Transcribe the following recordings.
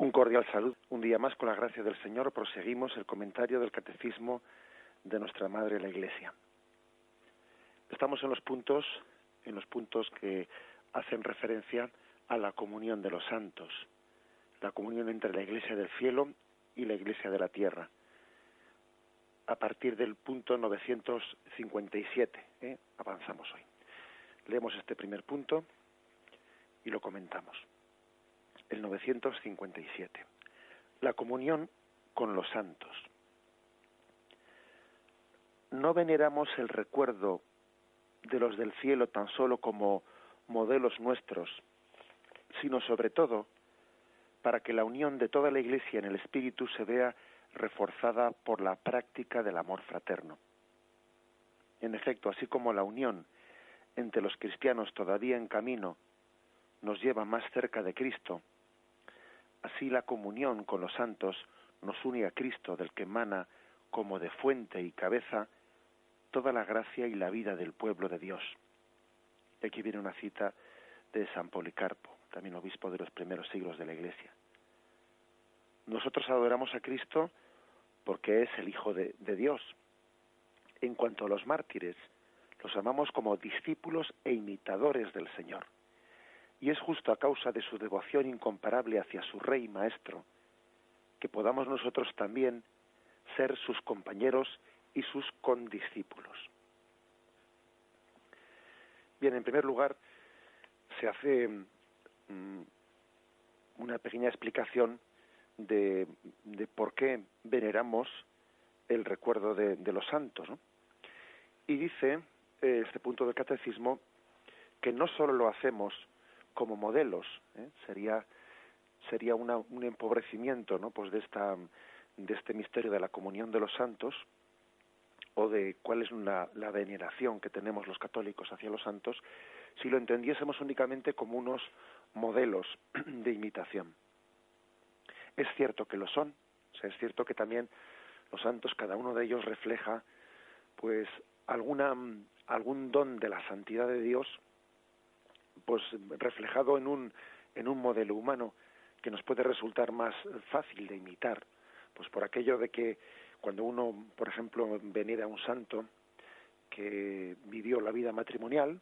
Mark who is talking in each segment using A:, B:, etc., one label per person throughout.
A: Un cordial saludo. Un día más, con la gracia del Señor, proseguimos el comentario del Catecismo de nuestra Madre la Iglesia. Estamos en los puntos que hacen referencia a la comunión de los santos, la comunión entre la Iglesia del cielo y la Iglesia de la tierra. A partir del punto 957, avanzamos hoy. Leemos este primer punto y lo comentamos. El 957. La comunión con los santos. No veneramos el recuerdo de los del cielo tan solo como modelos nuestros, sino sobre todo para que la unión de toda la Iglesia en el Espíritu se vea reforzada por la práctica del amor fraterno. En efecto, así como la unión entre los cristianos todavía en camino nos lleva más cerca de Cristo, así la comunión con los santos nos une a Cristo, del que emana como de fuente y cabeza toda la gracia y la vida del pueblo de Dios. Y aquí viene una cita de San Policarpo, también obispo de los primeros siglos de la Iglesia. Nosotros adoramos a Cristo porque es el Hijo de Dios. En cuanto a los mártires, los amamos como discípulos e imitadores del Señor. Y es justo a causa de su devoción incomparable hacia su Rey y Maestro que podamos nosotros también ser sus compañeros y sus condiscípulos. Bien, en primer lugar, se hace una pequeña explicación de por qué veneramos el recuerdo de los santos, ¿no? Y dice este punto del catecismo que no solo lo hacemos como modelos, sería un empobrecimiento, ¿no? Pues de este misterio de la comunión de los santos, o de cuál es la veneración que tenemos los católicos hacia los santos, si lo entendiésemos únicamente como unos modelos de imitación. Es cierto que lo son, o sea, es cierto que también los santos, cada uno de ellos refleja pues algún don de la santidad de Dios, pues reflejado en un modelo humano que nos puede resultar más fácil de imitar, pues por aquello de que cuando uno, por ejemplo, venera a un santo que vivió la vida matrimonial,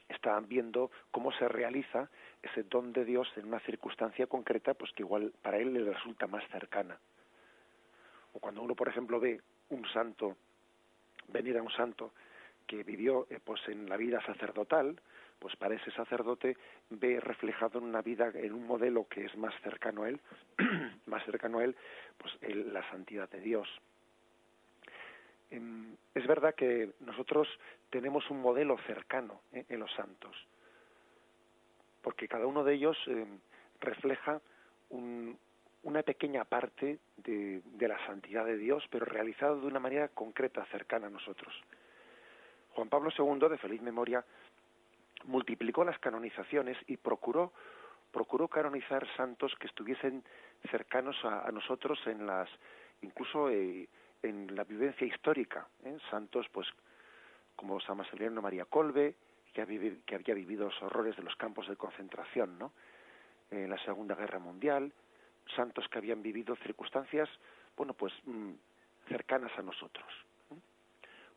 A: está viendo cómo se realiza ese don de Dios en una circunstancia concreta, pues que igual para él le resulta más cercana. O cuando uno, por ejemplo, ve un santo, venir a un santo que vivió pues en la vida sacerdotal, pues para ese sacerdote ve reflejado en una vida, en un modelo que es más cercano a él, pues la santidad de Dios. Es verdad que nosotros tenemos un modelo cercano en los santos, porque cada uno de ellos refleja una pequeña parte de la santidad de Dios, pero realizado de una manera concreta, cercana a nosotros. Juan Pablo II, de feliz memoria, multiplicó las canonizaciones y procuró canonizar santos que estuviesen cercanos a nosotros incluso en la vivencia histórica, santos pues como San Maximiliano María Kolbe, que había vivido los horrores de los campos de concentración, ¿no? En la Segunda Guerra Mundial, santos que habían vivido circunstancias, cercanas a nosotros.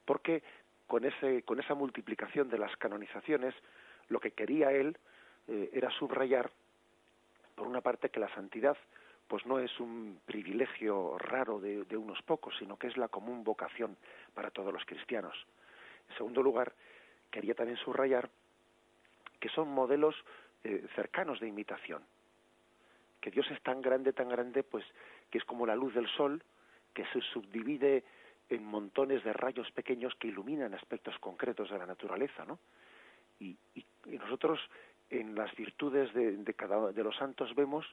A: Porque con esa multiplicación de las canonizaciones, lo que quería él era subrayar, por una parte, que la santidad pues no es un privilegio raro de unos pocos, sino que es la común vocación para todos los cristianos. En segundo lugar, quería también subrayar que son modelos cercanos de imitación, que Dios es tan grande, pues que es como la luz del sol, que se subdivide en montones de rayos pequeños que iluminan aspectos concretos de la naturaleza, ¿no? Y nosotros en las virtudes de cada de los santos vemos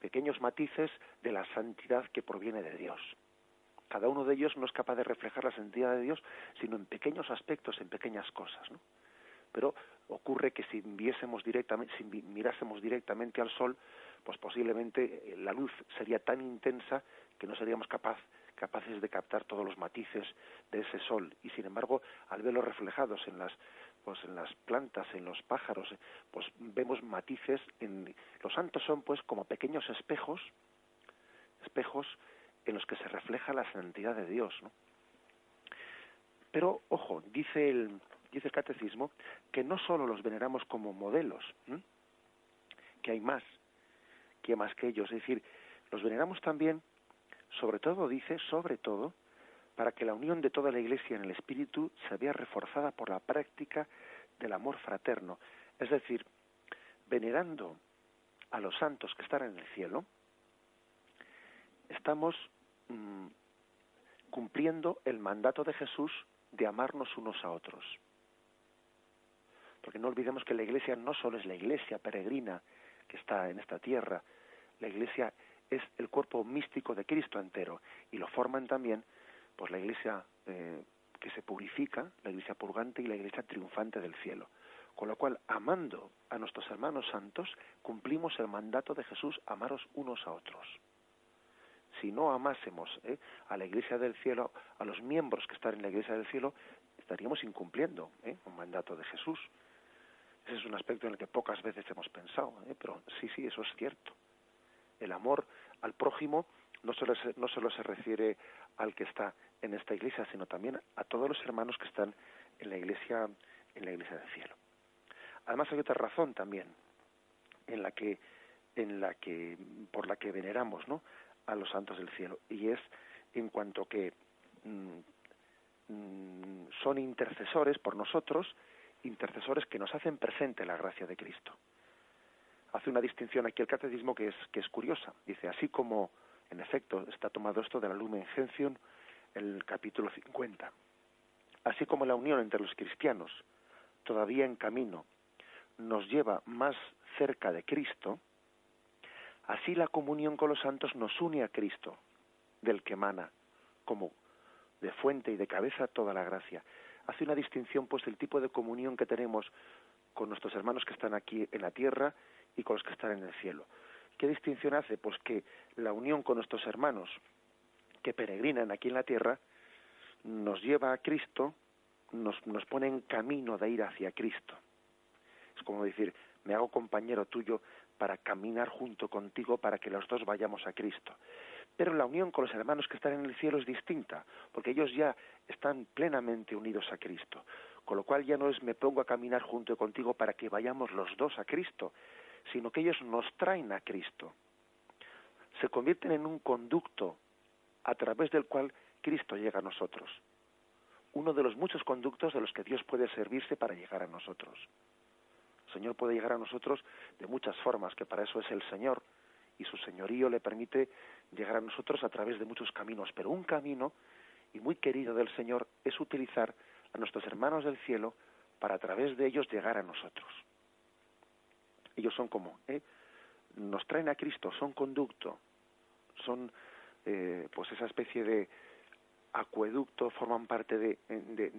A: pequeños matices de la santidad que proviene de Dios. Cada uno de ellos no es capaz de reflejar la santidad de Dios, sino en pequeños aspectos, en pequeñas cosas, ¿no? Pero ocurre que si mirásemos directamente al sol, pues posiblemente la luz sería tan intensa que no seríamos capaces de captar todos los matices de ese sol, y sin embargo, al verlos reflejados en pues en las plantas, en los pájaros, pues vemos matices. Los santos son pues como pequeños espejos en los que se refleja la santidad de Dios, ¿no? Pero, ojo, dice el catecismo que no solo los veneramos como modelos, ¿eh? Que hay más que ellos. Es decir, los veneramos también, sobre todo, para que la unión de toda la Iglesia en el Espíritu se vea reforzada por la práctica del amor fraterno. Es decir, venerando a los santos que están en el cielo, estamos cumpliendo el mandato de Jesús de amarnos unos a otros. Porque no olvidemos que la Iglesia no solo es la Iglesia peregrina que está en esta tierra, la Iglesia es el cuerpo místico de Cristo entero, y lo forman también pues la Iglesia que se purifica, la Iglesia purgante y la Iglesia triunfante del cielo. Con lo cual, amando a nuestros hermanos santos, cumplimos el mandato de Jesús, amaros unos a otros. Si no amásemos a la Iglesia del cielo, a los miembros que están en la Iglesia del cielo, estaríamos incumpliendo un mandato de Jesús. Ese es un aspecto en el que pocas veces hemos pensado, pero sí, eso es cierto. El amor al prójimo no solo se refiere al que está en esta Iglesia, sino también a todos los hermanos que están en la Iglesia del cielo. Además hay otra razón también por la que veneramos, ¿no?, a los santos del cielo, y es en cuanto que son intercesores por nosotros, intercesores que nos hacen presente la gracia de Cristo. Hace una distinción aquí el catecismo que es curiosa. Dice, así como, en efecto, está tomado esto de la Lumen Gentium, el capítulo 50. Así como la unión entre los cristianos, todavía en camino, nos lleva más cerca de Cristo, así la comunión con los santos nos une a Cristo, del que emana, como de fuente y de cabeza, toda la gracia. Hace una distinción, pues, del tipo de comunión que tenemos con nuestros hermanos que están aquí en la tierra y con los que están en el cielo. ¿Qué distinción hace? Pues que la unión con nuestros hermanos que peregrinan aquí en la tierra nos lleva a Cristo, nos pone en camino de ir hacia Cristo. Es como decir, me hago compañero tuyo para caminar junto contigo para que los dos vayamos a Cristo. Pero la unión con los hermanos que están en el cielo es distinta, porque ellos ya están plenamente unidos a Cristo. Con lo cual ya no es me pongo a caminar junto contigo para que vayamos los dos a Cristo, sino que ellos nos traen a Cristo. Se convierten en un conducto a través del cual Cristo llega a nosotros. Uno de los muchos conductos de los que Dios puede servirse para llegar a nosotros. El Señor puede llegar a nosotros de muchas formas, que para eso es el Señor, y su señorío le permite llegar a nosotros a través de muchos caminos, pero un camino, y muy querido del Señor, es utilizar a nuestros hermanos del cielo para a través de ellos llegar a nosotros. Ellos son como, nos traen a Cristo, son conducto, son pues esa especie de acueducto, forman parte de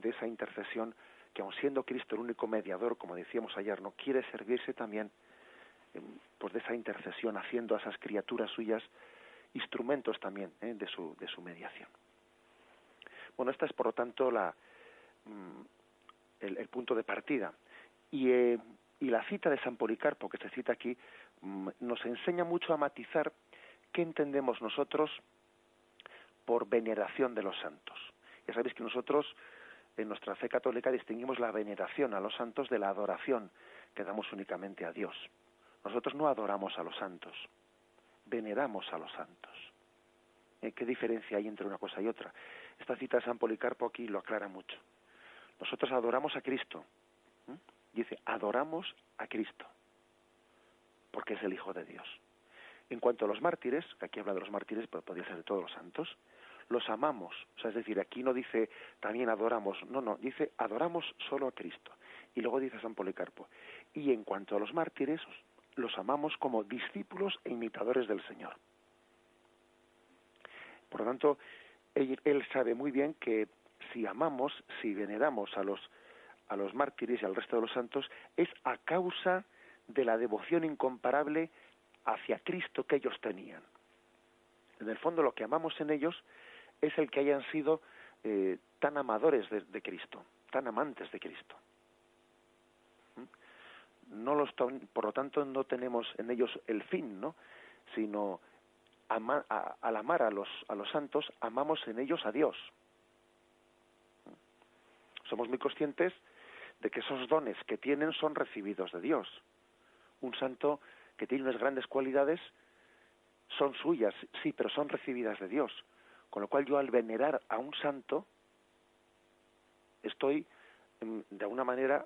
A: esa intercesión que, aun siendo Cristo el único mediador, como decíamos ayer, no quiere servirse también pues de esa intercesión, haciendo a esas criaturas suyas instrumentos también de su mediación. Bueno, esta es por lo tanto el punto de partida. Y la cita de San Policarpo, que se cita aquí, nos enseña mucho a matizar qué entendemos nosotros por veneración de los santos. Ya sabéis que nosotros, en nuestra fe católica, distinguimos la veneración a los santos de la adoración que damos únicamente a Dios. Nosotros no adoramos a los santos, veneramos a los santos. ¿Qué diferencia hay entre una cosa y otra? Esta cita de San Policarpo aquí lo aclara mucho. Nosotros adoramos a Cristo. Dice, adoramos a Cristo, porque es el Hijo de Dios. En cuanto a los mártires, que aquí habla de los mártires, pero podría ser de todos los santos, los amamos. O sea, es decir, aquí no dice también adoramos, no, dice adoramos solo a Cristo. Y luego dice San Policarpo, y en cuanto a los mártires, los amamos como discípulos e imitadores del Señor. Por lo tanto, él sabe muy bien que si amamos, si veneramos a los mártires y al resto de los santos, es a causa de la devoción incomparable hacia Cristo que ellos tenían. En el fondo, lo que amamos en ellos es el que hayan sido tan amadores de Cristo, tan amantes de Cristo. por lo tanto no tenemos en ellos el fin, ¿no? Sino al amar a los santos, amamos en ellos a Dios. Somos muy conscientes de que esos dones que tienen son recibidos de Dios. Un santo que tiene unas grandes cualidades son suyas, sí, pero son recibidas de Dios. Con lo cual yo al venerar a un santo estoy de alguna manera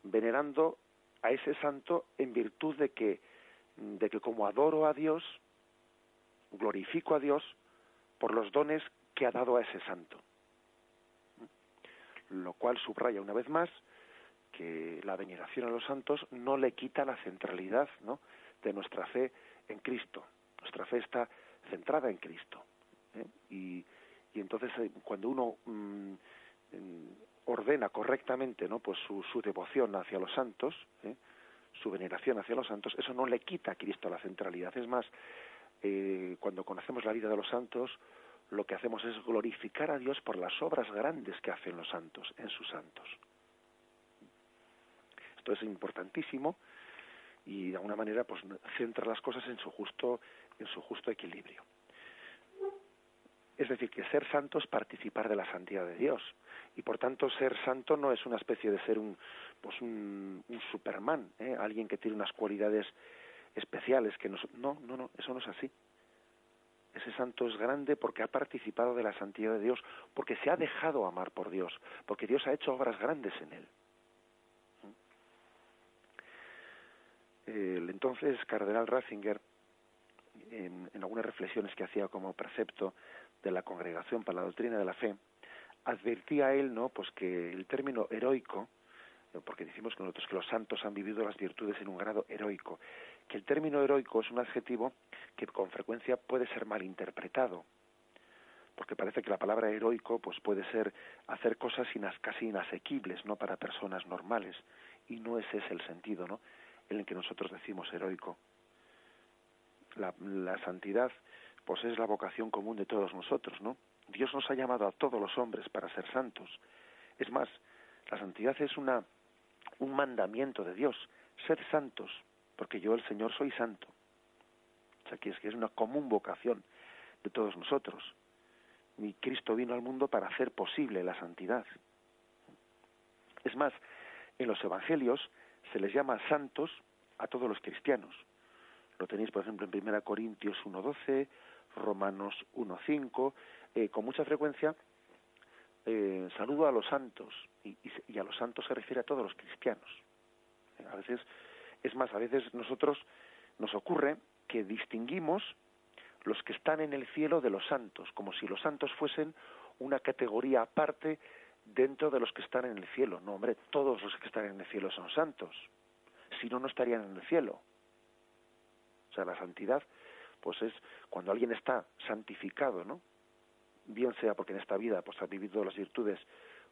A: venerando a ese santo en virtud de que como adoro a Dios, glorifico a Dios por los dones que ha dado a ese santo. Lo cual subraya una vez más que la veneración a los santos no le quita la centralidad, ¿no?, de nuestra fe en Cristo. Nuestra fe está centrada en Cristo. Y entonces cuando uno ordena correctamente, ¿no?, pues su devoción hacia los santos, su veneración hacia los santos, eso no le quita a Cristo la centralidad. Es más, cuando conocemos la vida de los santos, lo que hacemos es glorificar a Dios por las obras grandes que hacen los santos, en sus santos. Esto es importantísimo y de alguna manera pues centra las cosas en su justo equilibrio. Es decir, que ser santo es participar de la santidad de Dios. Y por tanto ser santo no es una especie de ser un Superman, alguien que tiene unas cualidades especiales que no, eso no es así. Ese santo es grande porque ha participado de la santidad de Dios, porque se ha dejado amar por Dios, porque Dios ha hecho obras grandes en él. El entonces cardenal Ratzinger, en algunas reflexiones que hacía como precepto de la Congregación para la Doctrina de la Fe, advertía a él, ¿no?, pues que el término heroico, porque decimos que nosotros que los santos han vivido las virtudes en un grado heroico, que el término heroico es un adjetivo que con frecuencia puede ser malinterpretado, porque parece que la palabra heroico pues puede ser hacer cosas casi inasequibles, no para personas normales, y no ese es el sentido, ¿no?, en el que nosotros decimos heroico. La santidad pues es la vocación común de todos nosotros, ¿no? Dios nos ha llamado a todos los hombres para ser santos. Es más, la santidad es un mandamiento de Dios, sed santos, porque yo el Señor soy santo. O sea, que es una común vocación de todos nosotros. Y Cristo vino al mundo para hacer posible la santidad. Es más, en los evangelios se les llama santos a todos los cristianos. Lo tenéis, por ejemplo, en 1 Corintios 1:12, Romanos 1:5, con mucha frecuencia saludo a los santos, y a los santos se refiere a todos los cristianos. A veces, es más, a veces nos ocurre que distinguimos los que están en el cielo de los santos, como si los santos fuesen una categoría aparte dentro de los que están en el cielo. No, hombre, todos los que están en el cielo son santos, si no, no estarían en el cielo. O sea, la santidad pues es cuando alguien está santificado, ¿no?, bien sea porque en esta vida pues ha vivido las virtudes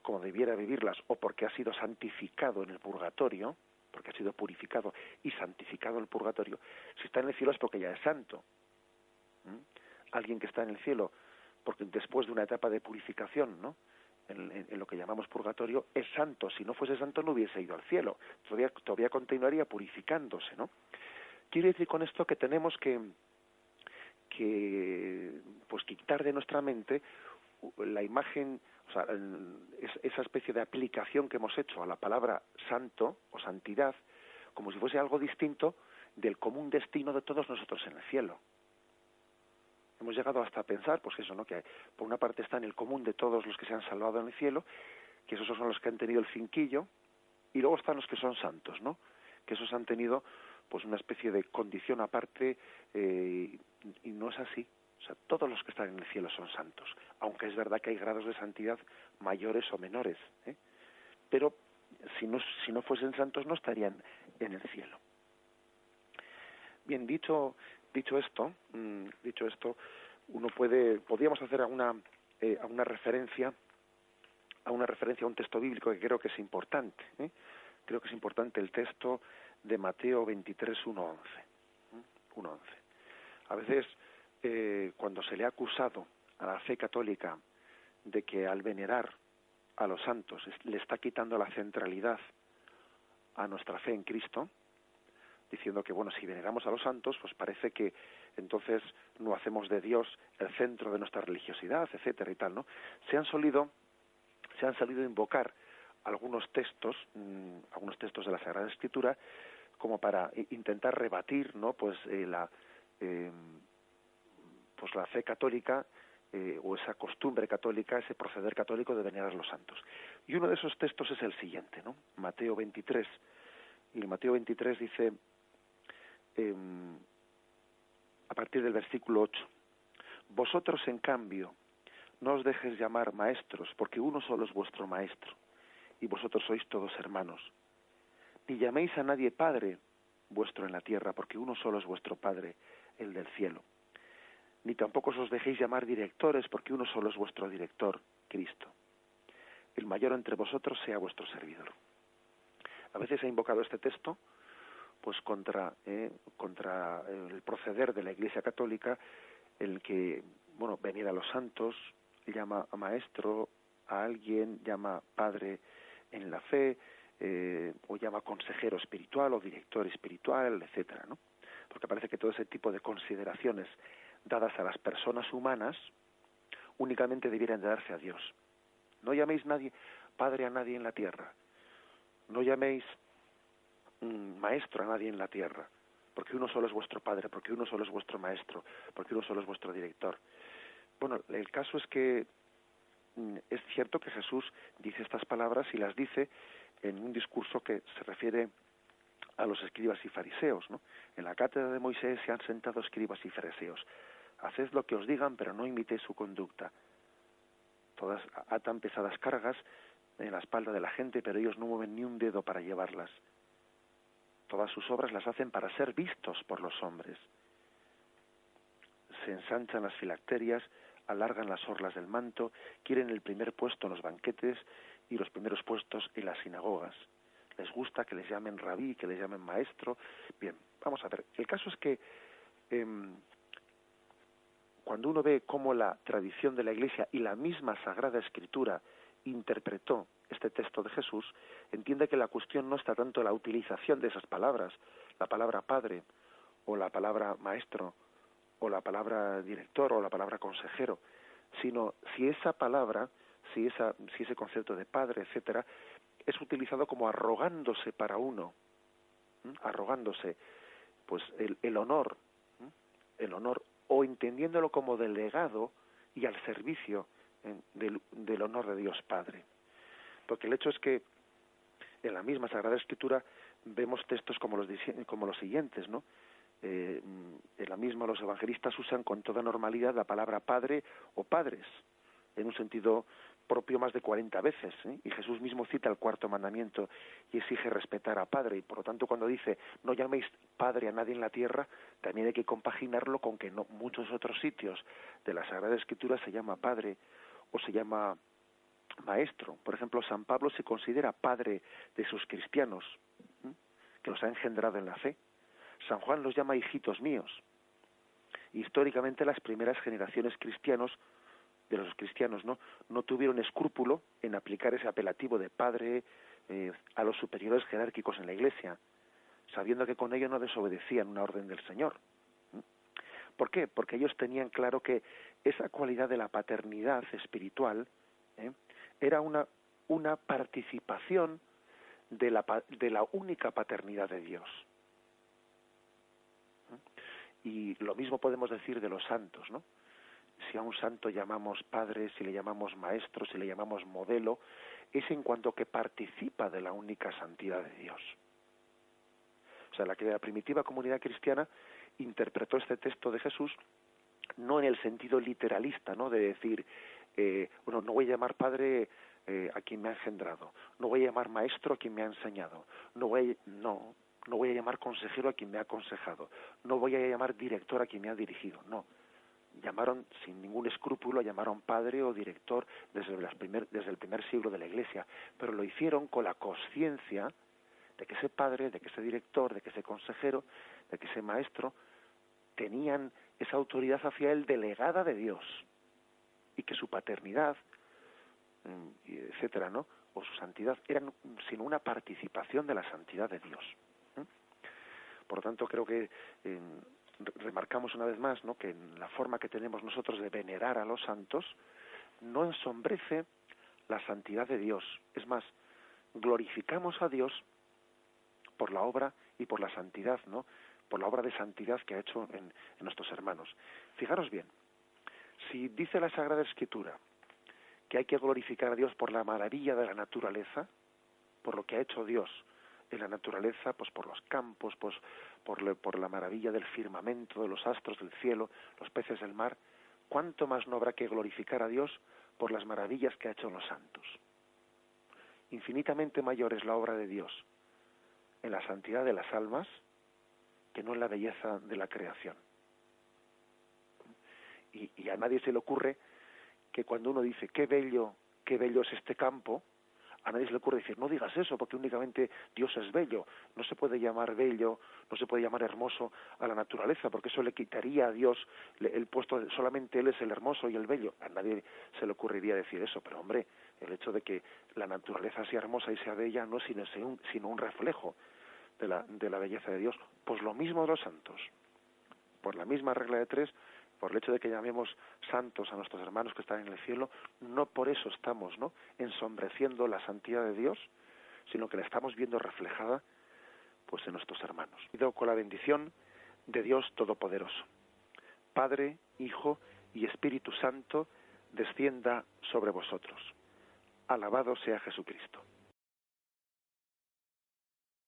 A: como debiera vivirlas, o porque ha sido santificado en el purgatorio, porque ha sido purificado y santificado en el purgatorio. Si está en el cielo es porque ya es santo. Alguien que está en el cielo porque después de una etapa de purificación, ¿no?, en lo que llamamos purgatorio, es santo. Si no fuese santo no hubiese ido al cielo, todavía continuaría purificándose, ¿no? Quiere decir con esto que tenemos que pues quitar de nuestra mente la imagen, o sea, esa especie de aplicación que hemos hecho a la palabra santo o santidad, como si fuese algo distinto del común destino de todos nosotros en el cielo. Hemos llegado hasta a pensar, pues eso, ¿no?, que por una parte está en el común de todos los que se han salvado en el cielo, que esos son los que han tenido el cinquillo, y luego están los que son santos, ¿no?, que esos han tenido pues una especie de condición aparte, y no es así. O sea, todos los que están en el cielo son santos, aunque es verdad que hay grados de santidad mayores o menores, pero si no fuesen santos no estarían en el cielo. Bien, dicho esto, podríamos hacer alguna referencia a un texto bíblico que creo que es importante. Creo que es importante el texto de Mateo 23, 1:11. A veces, cuando se le ha acusado a la fe católica de que al venerar a los santos le está quitando la centralidad a nuestra fe en Cristo, diciendo que, bueno, si veneramos a los santos, pues parece que entonces no hacemos de Dios el centro de nuestra religiosidad, etcétera y tal, ¿no? Se han salido a invocar algunos textos de la Sagrada Escritura como para intentar rebatir, ¿no? Pues la fe católica o esa costumbre católica, ese proceder católico de venerar a los santos. Y uno de esos textos es el siguiente, ¿no? Mateo 23. Y en Mateo 23 dice, a partir del versículo 8, vosotros en cambio no os dejes llamar maestros, porque uno solo es vuestro maestro, y vosotros sois todos hermanos. Ni llaméis a nadie Padre vuestro en la tierra, porque uno solo es vuestro Padre, el del cielo. Ni tampoco os dejéis llamar directores, porque uno solo es vuestro director, Cristo. El mayor entre vosotros sea vuestro servidor. A veces he invocado este texto pues contra el proceder de la Iglesia Católica, el que, bueno, venir a los santos, llama a maestro a alguien, llama padre en la fe, o llama consejero espiritual o director espiritual, etcétera, ¿no? Porque parece que todo ese tipo de consideraciones dadas a las personas humanas únicamente debieran de darse a Dios. No llaméis padre a nadie en la tierra, no llaméis maestro a nadie en la tierra, porque uno solo es vuestro padre, porque uno solo es vuestro maestro, porque uno solo es vuestro director. Bueno, el caso es que es cierto que Jesús dice estas palabras y las dice en un discurso que se refiere a los escribas y fariseos, ¿no? En la cátedra de Moisés se han sentado escribas y fariseos. Haced lo que os digan, pero no imitéis su conducta. Todas atan pesadas cargas en la espalda de la gente, pero ellos no mueven ni un dedo para llevarlas. Todas sus obras las hacen para ser vistos por los hombres. Se ensanchan las filacterias, alargan las orlas del manto, quieren el primer puesto en los banquetes y los primeros puestos en las sinagogas. Les gusta que les llamen rabí, que les llamen maestro. Bien, vamos a ver. El caso es que cuando uno ve cómo la tradición de la Iglesia y la misma Sagrada Escritura interpretó este texto de Jesús, entiende que la cuestión no está tanto en la utilización de esas palabras, la palabra padre, o la palabra maestro, o la palabra director, o la palabra consejero, sino si esa palabra, si ese concepto de padre, etcétera, es utilizado como arrogándose para uno, arrogándose pues el honor, o entendiéndolo como delegado y al servicio del honor de Dios Padre. Porque el hecho es que en la misma Sagrada Escritura vemos textos como los siguientes, ¿no? En la misma los evangelistas usan con toda normalidad la palabra padre o padres, en un sentido propio más de 40 veces, ¿eh? Y Jesús mismo cita el cuarto mandamiento y exige respetar a padre, y por lo tanto cuando dice no llaméis padre a nadie en la tierra, también hay que compaginarlo con que no muchos otros sitios de la Sagrada Escritura se llama padre o se llama maestro. Por ejemplo, San Pablo se considera padre de sus cristianos, ¿eh? Que los ha engendrado en la fe. San Juan los llama hijitos míos. Históricamente las primeras generaciones de los cristianos no tuvieron escrúpulo en aplicar ese apelativo de padre a los superiores jerárquicos en la Iglesia, sabiendo que con ello no desobedecían una orden del Señor. ¿Por qué? Porque ellos tenían claro que esa cualidad de la paternidad espiritual era una participación de la única paternidad de Dios. Y lo mismo podemos decir de los santos, ¿no? Si a un santo llamamos padre, si le llamamos maestro, si le llamamos modelo, es en cuanto que participa de la única santidad de Dios. O sea, la primitiva comunidad cristiana interpretó este texto de Jesús no en el sentido literalista, ¿no? De decir, no voy a llamar padre a quien me ha engendrado, no voy a llamar maestro a quien me ha enseñado, no voy a llamar consejero a quien me ha aconsejado, no voy a llamar director a quien me ha dirigido, no. Llamaron sin ningún escrúpulo, llamaron padre o director desde el primer siglo de la Iglesia, pero lo hicieron con la conciencia de que ese padre, de que ese director, de que ese consejero, de que ese maestro tenían esa autoridad hacia él delegada de Dios, y que su paternidad, etcétera, ¿no? o su santidad eran sino una participación de la santidad de Dios. Por lo tanto, creo que remarcamos una vez más, ¿no?, que en la forma que tenemos nosotros de venerar a los santos no ensombrece la santidad de Dios. Es más, glorificamos a Dios por la obra y por la santidad, ¿no?, por la obra de santidad que ha hecho en nuestros hermanos. Fijaros bien, si dice la Sagrada Escritura que hay que glorificar a Dios por la maravilla de la naturaleza, por lo que ha hecho Dios en la naturaleza, pues por los campos, pues por la maravilla del firmamento, de los astros del cielo, los peces del mar, ¿cuánto más no habrá que glorificar a Dios por las maravillas que ha hecho en los santos? Infinitamente mayor es la obra de Dios en la santidad de las almas que no en la belleza de la creación. Y a nadie se le ocurre que cuando uno dice qué bello es este campo, a nadie se le ocurre decir no digas eso porque únicamente Dios es bello. No se puede llamar bello, no se puede llamar hermoso a la naturaleza porque eso le quitaría a Dios el puesto, solamente Él es el hermoso y el bello. A nadie se le ocurriría decir eso, pero hombre, el hecho de que la naturaleza sea hermosa y sea bella no es sino un reflejo de la belleza de Dios. Pues lo mismo de los santos. Por la misma regla de tres, por el hecho de que llamemos santos a nuestros hermanos que están en el cielo, no por eso estamos, ¿no?, ensombreciendo la santidad de Dios, sino que la estamos viendo reflejada pues en nuestros hermanos. Pido con la bendición de Dios Todopoderoso, Padre, Hijo y Espíritu Santo, descienda sobre vosotros. Alabado sea Jesucristo.